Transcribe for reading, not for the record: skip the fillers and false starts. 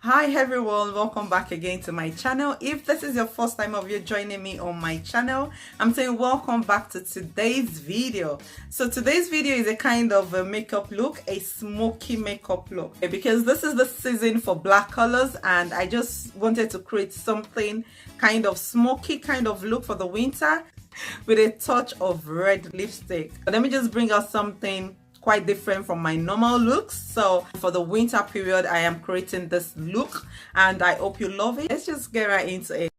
Hi everyone, welcome back again to my channel. If this is your first time of you joining me on my channel, I'm saying welcome back to today's video. So today's video is a kind of a makeup look, a smoky makeup look, because this is the season for black colors and I just wanted to create something kind of smoky kind of look for the winter with a touch of red lipstick. But let me just bring out something quite different from my normal looks. So for the winter period I am creating this look and I hope you love it. Let's just get right into it.